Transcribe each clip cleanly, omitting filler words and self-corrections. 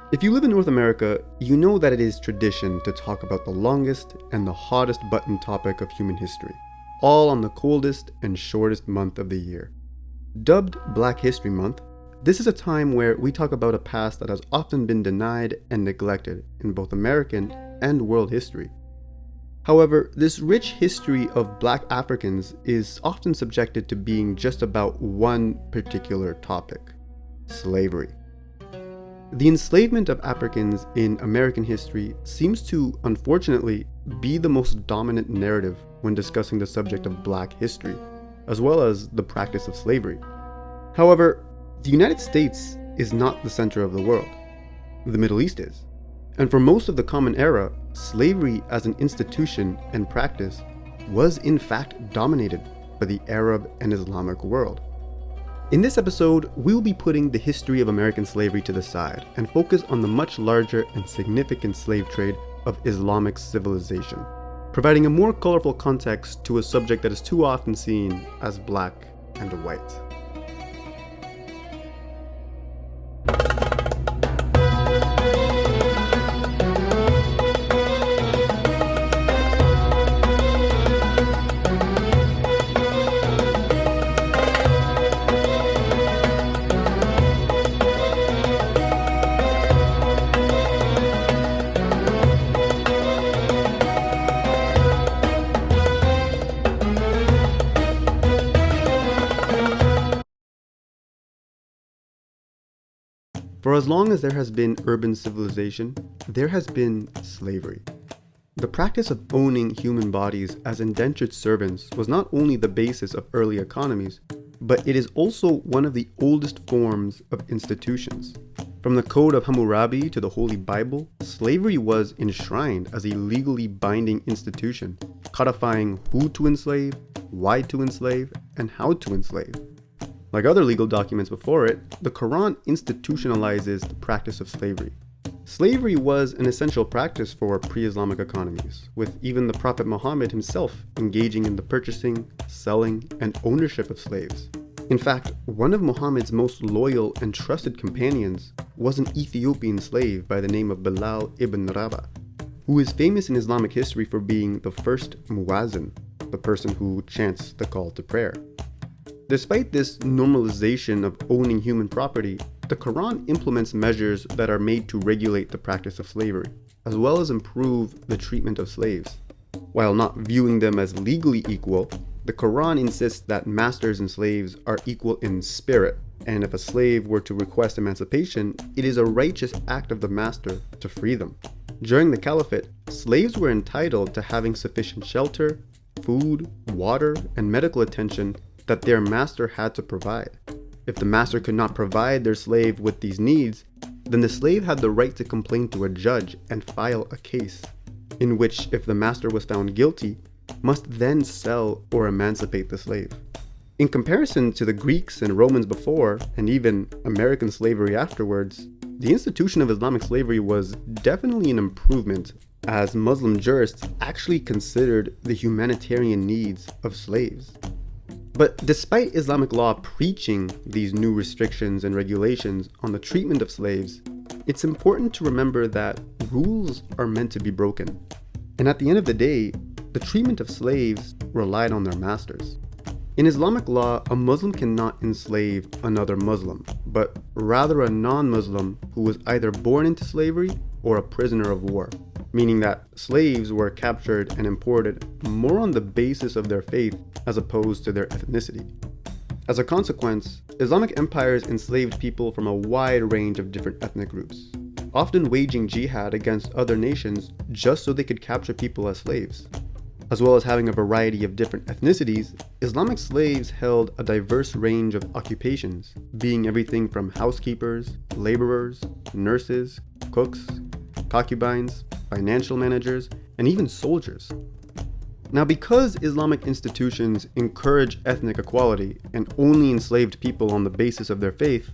If you live in North America, you know that it is tradition to talk about the longest and the hottest button topic of human history, all on the coldest and shortest month of the year. Dubbed Black History Month, this is a time where we talk about a past that has often been denied and neglected in both American and world history. However, this rich history of Black Africans is often subjected to being just about one particular topic: slavery. The enslavement of Africans in American history seems to, unfortunately, be the most dominant narrative when discussing the subject of Black history, as well as the practice of slavery. However, the United States is not the center of the world. The Middle East is. And for most of the Common Era, slavery as an institution and practice was in fact dominated by the Arab and Islamic world. In this episode, we will be putting the history of American slavery to the side and focus on the much larger and significant slave trade of Islamic civilization, providing a more colorful context to a subject that is too often seen as black and white. For as long as there has been urban civilization, there has been slavery. The practice of owning human bodies as indentured servants was not only the basis of early economies, but it is also one of the oldest forms of institutions. From the Code of Hammurabi to the Holy Bible, slavery was enshrined as a legally binding institution, codifying who to enslave, why to enslave, and how to enslave. Like other legal documents before it, the Quran institutionalizes the practice of slavery. Slavery was an essential practice for pre-Islamic economies, with even the Prophet Muhammad himself engaging in the purchasing, selling, and ownership of slaves. In fact, one of Muhammad's most loyal and trusted companions was an Ethiopian slave by the name of Bilal ibn Rabah, who is famous in Islamic history for being the first muazzin, the person who chants the call to prayer. Despite this normalization of owning human property, the Quran implements measures that are made to regulate the practice of slavery, as well as improve the treatment of slaves. While not viewing them as legally equal, the Quran insists that masters and slaves are equal in spirit, and if a slave were to request emancipation, it is a righteous act of the master to free them. During the Caliphate, slaves were entitled to having sufficient shelter, food, water, and medical attention that their master had to provide. If the master could not provide their slave with these needs, then the slave had the right to complain to a judge and file a case, in which, if the master was found guilty, must then sell or emancipate the slave. In comparison to the Greeks and Romans before, and even American slavery afterwards, the institution of Islamic slavery was definitely an improvement, as Muslim jurists actually considered the humanitarian needs of slaves. But despite Islamic law preaching these new restrictions and regulations on the treatment of slaves, it's important to remember that rules are meant to be broken. And at the end of the day, the treatment of slaves relied on their masters. In Islamic law, a Muslim cannot enslave another Muslim, but rather a non-Muslim who was either born into slavery or a prisoner of war, meaning that slaves were captured and imported more on the basis of their faith as opposed to their ethnicity. As a consequence, Islamic empires enslaved people from a wide range of different ethnic groups, often waging jihad against other nations just so they could capture people as slaves. As well as having a variety of different ethnicities, Islamic slaves held a diverse range of occupations, being everything from housekeepers, laborers, nurses, cooks, concubines, financial managers, and even soldiers. Now, because Islamic institutions encourage ethnic equality and only enslaved people on the basis of their faith,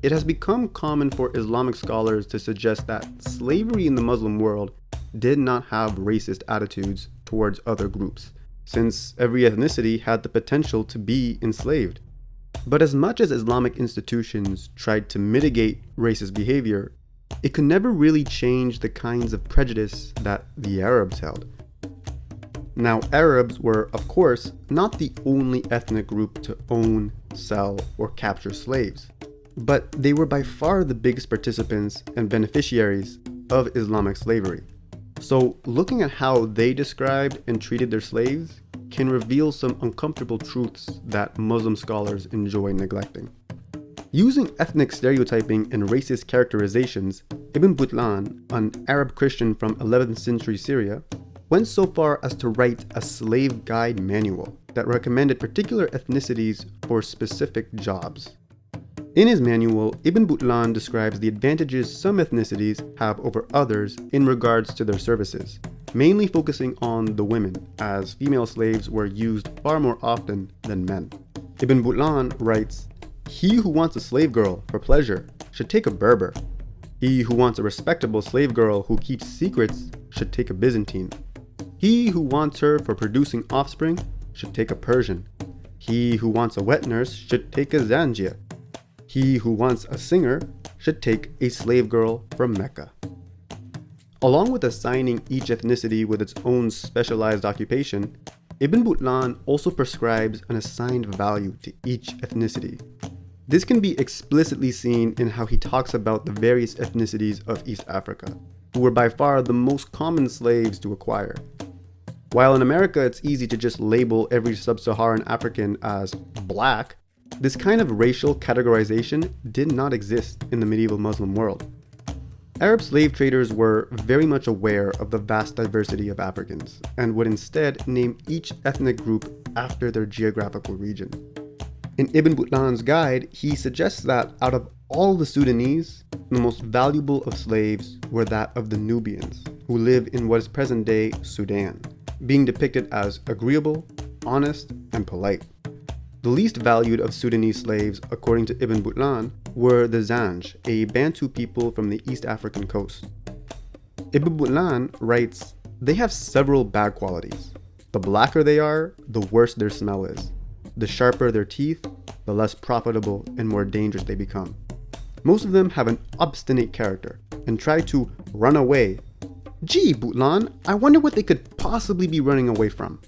it has become common for Islamic scholars to suggest that slavery in the Muslim world did not have racist attitudes towards other groups, since every ethnicity had the potential to be enslaved. But as much as Islamic institutions tried to mitigate racist behavior, it could never really change the kinds of prejudice that the Arabs held. Now, Arabs were, of course, not the only ethnic group to own, sell, or capture slaves, but they were by far the biggest participants and beneficiaries of Islamic slavery. So, looking at how they described and treated their slaves can reveal some uncomfortable truths that Muslim scholars enjoy neglecting. Using ethnic stereotyping and racist characterizations, Ibn Butlan, an Arab Christian from 11th century Syria, went so far as to write a slave guide manual that recommended particular ethnicities for specific jobs. In his manual, Ibn Butlan describes the advantages some ethnicities have over others in regards to their services, mainly focusing on the women, as female slaves were used far more often than men. Ibn Butlan writes, "He who wants a slave girl for pleasure should take a Berber. He who wants a respectable slave girl who keeps secrets should take a Byzantine. He who wants her for producing offspring should take a Persian. He who wants a wet nurse should take a Zanj. He who wants a singer should take a slave girl from Mecca." Along with assigning each ethnicity with its own specialized occupation, Ibn Butlan also prescribes an assigned value to each ethnicity. This can be explicitly seen in how he talks about the various ethnicities of East Africa, who were by far the most common slaves to acquire. While in America it's easy to just label every sub-Saharan African as black, this kind of racial categorization did not exist in the medieval Muslim world. Arab slave traders were very much aware of the vast diversity of Africans and would instead name each ethnic group after their geographical region. In Ibn Butlan's guide, he suggests that out of all the Sudanese, the most valuable of slaves were that of the Nubians, who live in what is present-day Sudan, being depicted as agreeable, honest, and polite. The least valued of Sudanese slaves, according to Ibn Butlan, were the Zanj, a Bantu people from the East African coast. Ibn Butlan writes, "They have several bad qualities. The blacker they are, the worse their smell is. The sharper their teeth, the less profitable and more dangerous they become. Most of them have an obstinate character and try to run away. Gee, Butlan, I wonder what they could possibly be running away from."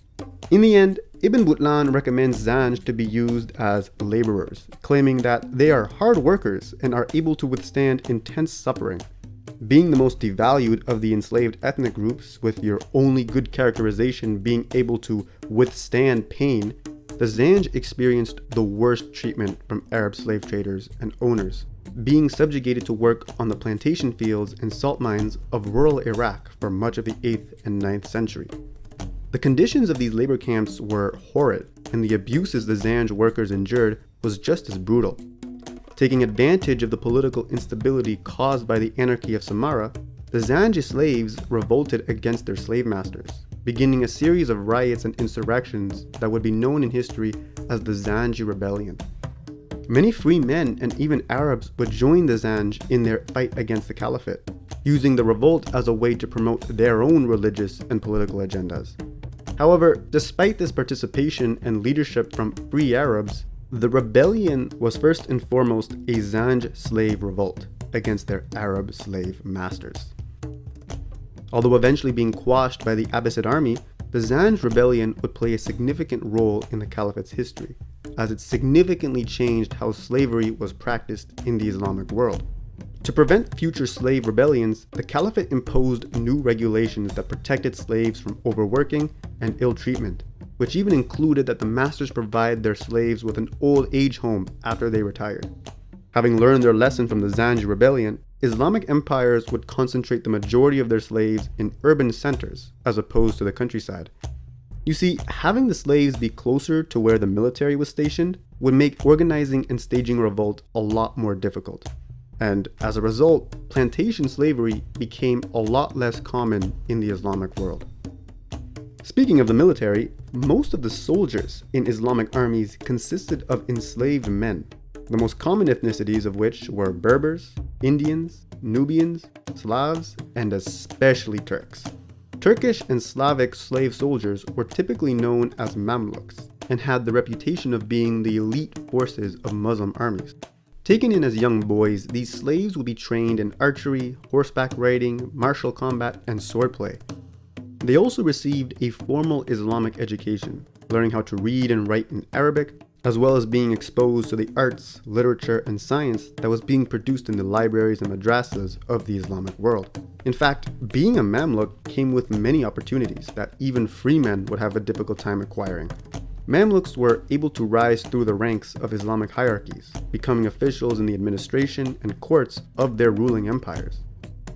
In the end, Ibn Butlan recommends Zanj to be used as laborers, claiming that they are hard workers and are able to withstand intense suffering. Being the most devalued of the enslaved ethnic groups, with your only good characterization being able to withstand pain, the Zanj experienced the worst treatment from Arab slave traders and owners, being subjugated to work on the plantation fields and salt mines of rural Iraq for much of the 8th and 9th century. The conditions of these labor camps were horrid, and the abuses the Zanj workers endured was just as brutal. Taking advantage of the political instability caused by the anarchy of Samarra, the Zanj slaves revolted against their slave masters, beginning a series of riots and insurrections that would be known in history as the Zanj Rebellion. Many free men and even Arabs would join the Zanj in their fight against the Caliphate, using the revolt as a way to promote their own religious and political agendas. However, despite this participation and leadership from free Arabs, the rebellion was first and foremost a Zanj slave revolt against their Arab slave masters. Although eventually being quashed by the Abbasid army, the Zanj rebellion would play a significant role in the Caliphate's history, as it significantly changed how slavery was practiced in the Islamic world. To prevent future slave rebellions, the Caliphate imposed new regulations that protected slaves from overworking and ill treatment, which even included that the masters provide their slaves with an old age home after they retired. Having learned their lesson from the Zanj rebellion, Islamic empires would concentrate the majority of their slaves in urban centers as opposed to the countryside. You see, having the slaves be closer to where the military was stationed would make organizing and staging a revolt a lot more difficult. And as a result, plantation slavery became a lot less common in the Islamic world. Speaking of the military, most of the soldiers in Islamic armies consisted of enslaved men, the most common ethnicities of which were Berbers, Indians, Nubians, Slavs, and especially Turks. Turkish and Slavic slave soldiers were typically known as Mamluks and had the reputation of being the elite forces of Muslim armies. Taken in as young boys, these slaves would be trained in archery, horseback riding, martial combat, and swordplay. They also received a formal Islamic education, learning how to read and write in Arabic, as well as being exposed to the arts, literature, and science that was being produced in the libraries and madrasas of the Islamic world. In fact, being a Mamluk came with many opportunities that even free men would have a difficult time acquiring. Mamluks were able to rise through the ranks of Islamic hierarchies, becoming officials in the administration and courts of their ruling empires.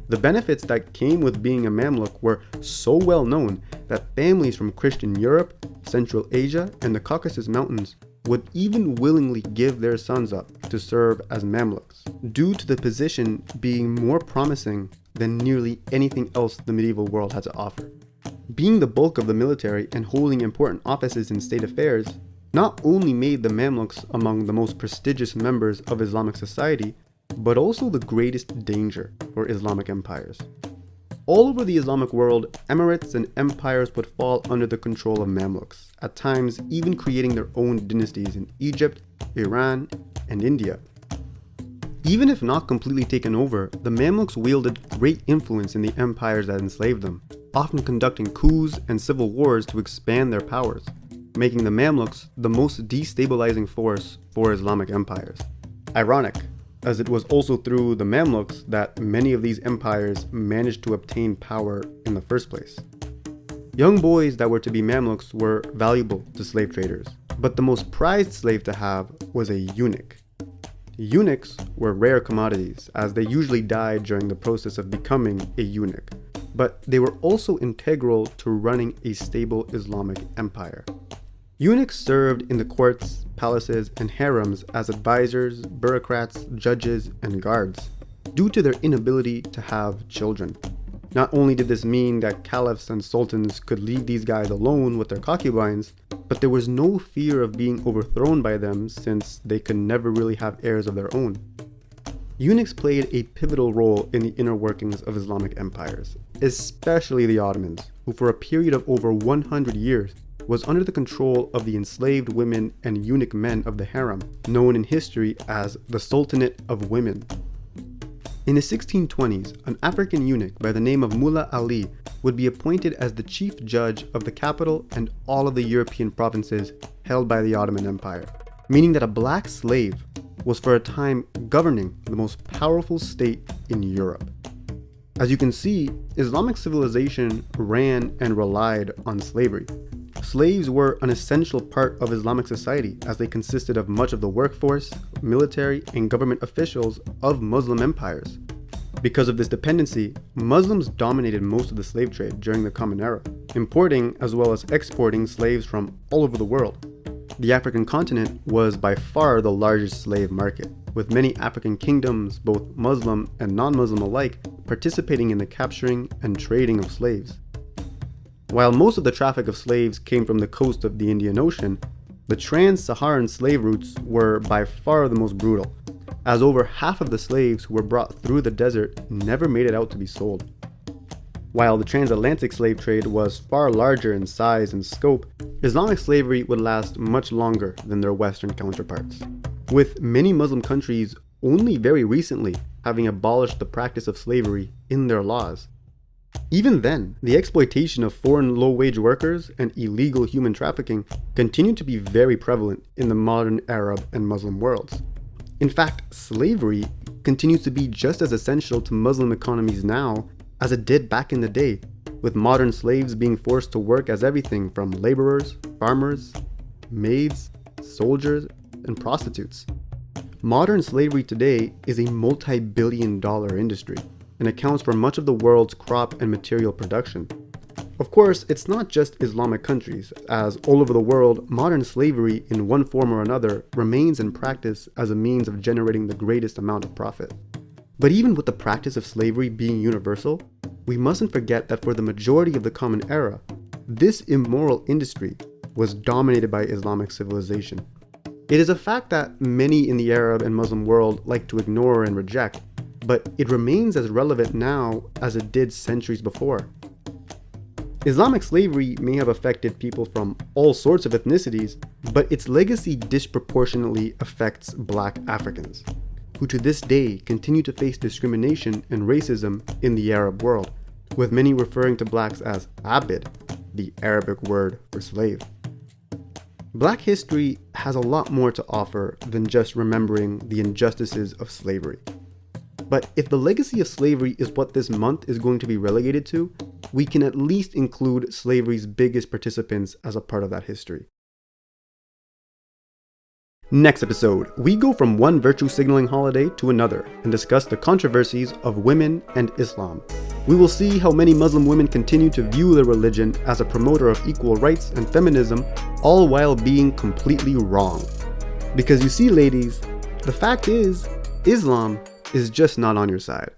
The benefits that came with being a Mamluk were so well known that families from Christian Europe, Central Asia, and the Caucasus Mountains would even willingly give their sons up to serve as Mamluks, due to the position being more promising than nearly anything else the medieval world had to offer. Being the bulk of the military and holding important offices in state affairs not only made the Mamluks among the most prestigious members of Islamic society, but also the greatest danger for Islamic empires. All over the Islamic world, emirates and empires would fall under the control of Mamluks, at times even creating their own dynasties in Egypt, Iran, and India. Even if not completely taken over, the Mamluks wielded great influence in the empires that enslaved them, often conducting coups and civil wars to expand their powers, making the Mamluks the most destabilizing force for Islamic empires. Ironic, as it was also through the Mamluks that many of these empires managed to obtain power in the first place. Young boys that were to be Mamluks were valuable to slave traders, but the most prized slave to have was a eunuch. Eunuchs were rare commodities, as they usually died during the process of becoming a eunuch, but they were also integral to running a stable Islamic empire. Eunuchs served in the courts, palaces, and harems as advisors, bureaucrats, judges, and guards, due to their inability to have children. Not only did this mean that caliphs and sultans could leave these guys alone with their concubines, but there was no fear of being overthrown by them since they could never really have heirs of their own. Eunuchs played a pivotal role in the inner workings of Islamic empires, especially the Ottomans, who for a period of over 100 years was under the control of the enslaved women and eunuch men of the harem, known in history as the Sultanate of Women. In the 1620s, an African eunuch by the name of Mullah Ali would be appointed as the chief judge of the capital and all of the European provinces held by the Ottoman Empire, meaning that a black slave was for a time governing the most powerful state in Europe. As you can see, Islamic civilization ran and relied on slavery. Slaves were an essential part of Islamic society as they consisted of much of the workforce, military, and government officials of Muslim empires. Because of this dependency, Muslims dominated most of the slave trade during the Common Era, importing as well as exporting slaves from all over the world. The African continent was by far the largest slave market, with many African kingdoms, both Muslim and non-Muslim alike, participating in the capturing and trading of slaves. While most of the traffic of slaves came from the coast of the Indian Ocean, the trans-Saharan slave routes were by far the most brutal, as over half of the slaves who were brought through the desert never made it out to be sold. While the transatlantic slave trade was far larger in size and scope, Islamic slavery would last much longer than their Western counterparts, with many Muslim countries only very recently having abolished the practice of slavery in their laws. Even then, the exploitation of foreign low-wage workers and illegal human trafficking continued to be very prevalent in the modern Arab and Muslim worlds. In fact, slavery continues to be just as essential to Muslim economies now as it did back in the day, with modern slaves being forced to work as everything from laborers, farmers, maids, soldiers, and prostitutes. Modern slavery today is a multi-billion-dollar industry and accounts for much of the world's crop and material production. Of course, it's not just Islamic countries, as all over the world, modern slavery in one form or another remains in practice as a means of generating the greatest amount of profit. But even with the practice of slavery being universal, we mustn't forget that for the majority of the Common Era, this immoral industry was dominated by Islamic civilization. It is a fact that many in the Arab and Muslim world like to ignore and reject, but it remains as relevant now as it did centuries before. Islamic slavery may have affected people from all sorts of ethnicities, but its legacy disproportionately affects Black Africans. who to this day continue to face discrimination and racism in the Arab world, with many referring to blacks as abid, the Arabic word for slave. Black history has a lot more to offer than just remembering the injustices of slavery. But if the legacy of slavery is what this month is going to be relegated to, we can at least include slavery's biggest participants as a part of that history. Next episode, we go from one virtue signaling holiday to another and discuss the controversies of women and Islam. We will see how many Muslim women continue to view their religion as a promoter of equal rights and feminism, all while being completely wrong. Because you see, ladies, the fact is, Islam is just not on your side.